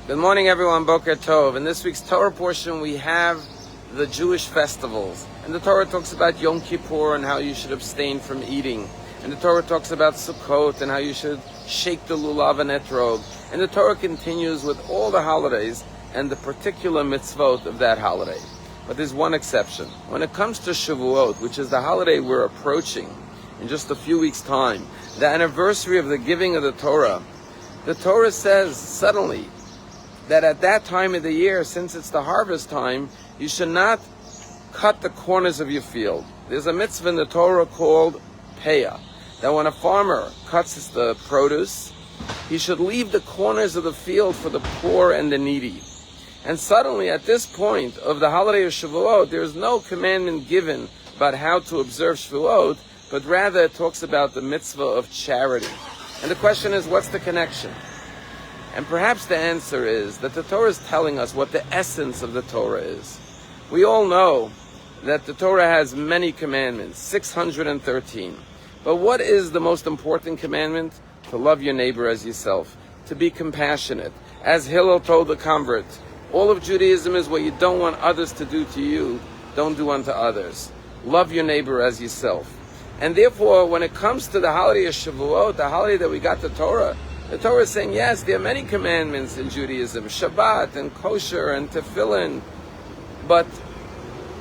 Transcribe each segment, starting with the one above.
Good morning, everyone. Boker Tov. In this week's Torah portion, we have the Jewish festivals. And the Torah talks about Yom Kippur and how you should abstain from eating. And the Torah talks about Sukkot and how you should shake the lulav and etrog. And the Torah continues with all the holidays and the particular mitzvot of that holiday. But there's one exception. When it comes to Shavuot, which is the holiday we're approaching in just a few weeks' time, the anniversary of the giving of the Torah says suddenly that at that time of the year, since it's the harvest time, you should not cut the corners of your field. There's a mitzvah in the Torah called Peah, that when a farmer cuts the produce, he should leave the corners of the field for the poor and the needy. And suddenly, at this point of the holiday of Shavuot, there is no commandment given about how to observe Shavuot, but rather it talks about the mitzvah of charity. And the question is, what's the connection? And perhaps the answer is that the Torah is telling us what the essence of the Torah is. We all know that the Torah has many commandments, 613. But what is the most important commandment? To love your neighbor as yourself, to be compassionate. As Hillel told the convert, all of Judaism is what you don't want others to do to you, don't do unto others. Love your neighbor as yourself. And therefore, when it comes to the holiday of Shavuot, the holiday that we got the Torah is saying, yes, there are many commandments in Judaism, Shabbat and kosher and tefillin, but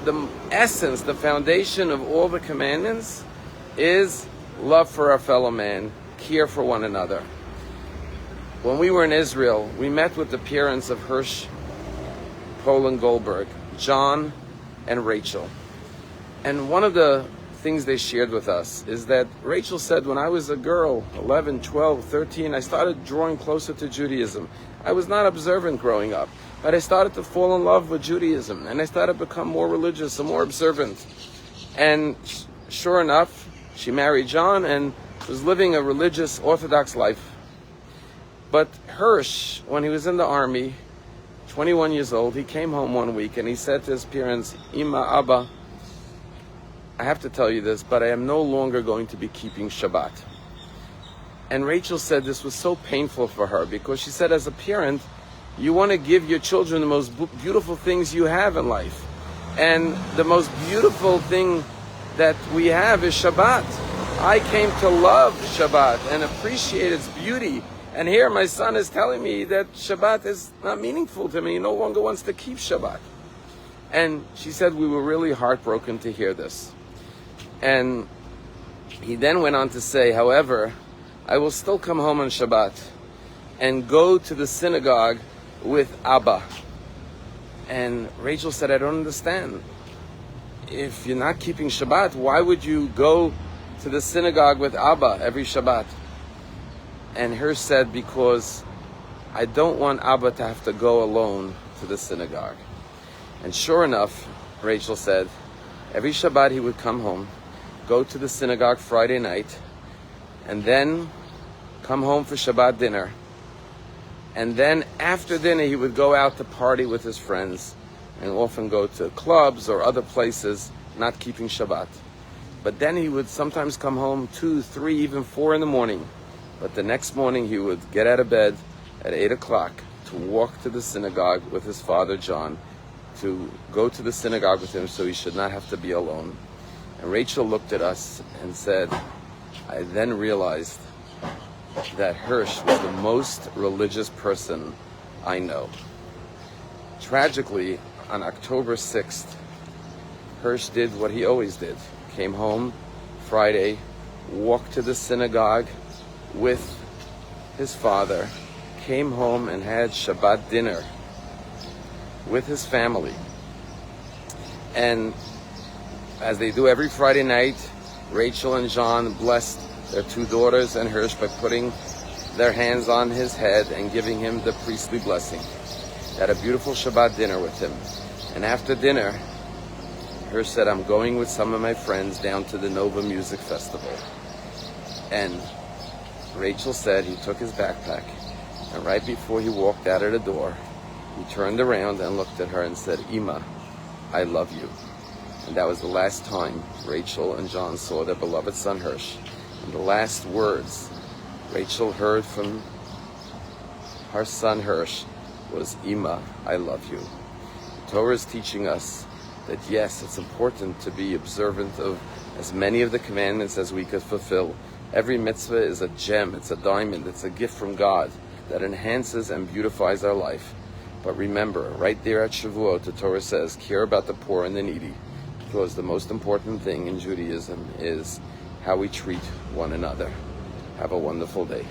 the essence, the foundation of all the commandments is love for our fellow man, care for one another. When we were in Israel, we met with the parents of Hersh, Paul and Goldberg, John and Rachel. And one of the things they shared with us is that Rachel said, when I was a girl, 11, 12, 13, I started drawing closer to Judaism. I was not observant growing up, but I started to fall in love with Judaism, and I started to become more religious and more observant. And sure enough, she married John and was living a religious Orthodox life. But Hersh, when he was in the army, 21 years old, he came home one week and he said to his parents, Ima, Abba, I have to tell you this, but I am no longer going to be keeping Shabbat. And Rachel said this was so painful for her, because she said, as a parent, you want to give your children the most beautiful things you have in life. And the most beautiful thing that we have is Shabbat. I came to love Shabbat and appreciate its beauty. And here my son is telling me that Shabbat is not meaningful to me. He no longer wants to keep Shabbat. And she said we were really heartbroken to hear this. And he then went on to say, however, I will still come home on Shabbat and go to the synagogue with Abba. And Rachel said, I don't understand. If you're not keeping Shabbat, why would you go to the synagogue with Abba every Shabbat? And Hersh said, because I don't want Abba to have to go alone to the synagogue. And sure enough, Rachel said, every Shabbat he would come home, go to the synagogue Friday night, and then come home for Shabbat dinner. And then after dinner, he would go out to party with his friends and often go to clubs or other places, not keeping Shabbat. But then he would sometimes come home 2, 3, even 4 in the morning. But the next morning, he would get out of bed at 8 o'clock to walk to the synagogue with his father, John, to go to the synagogue with him so he should not have to be alone. And Rachel looked at us and said, I then realized that Hersh was the most religious person I know. Tragically, on October 6th, Hersh did what he always did. Came home Friday, walked to the synagogue with his father, came home and had Shabbat dinner with his family. And as they do every Friday night, Rachel and John blessed their 2 daughters and Hersh by putting their hands on his head and giving him the priestly blessing. They had a beautiful Shabbat dinner with him. And after dinner, Hersh said, I'm going with some of my friends down to the Nova Music Festival. And Rachel said he took his backpack, and right before he walked out of the door, he turned around and looked at her and said, Ima, I love you. And that was the last time Rachel and John saw their beloved son Hersh. And the last words Rachel heard from her son Hersh was Ima, I love you. The Torah is teaching us that yes, it's important to be observant of as many of the commandments as we could fulfill. Every mitzvah is a gem, it's a diamond, it's a gift from God that enhances and beautifies our life. But remember, right there at Shavuot, the Torah says, care about the poor and the needy, because the most important thing in Judaism is how we treat one another. Have a wonderful day.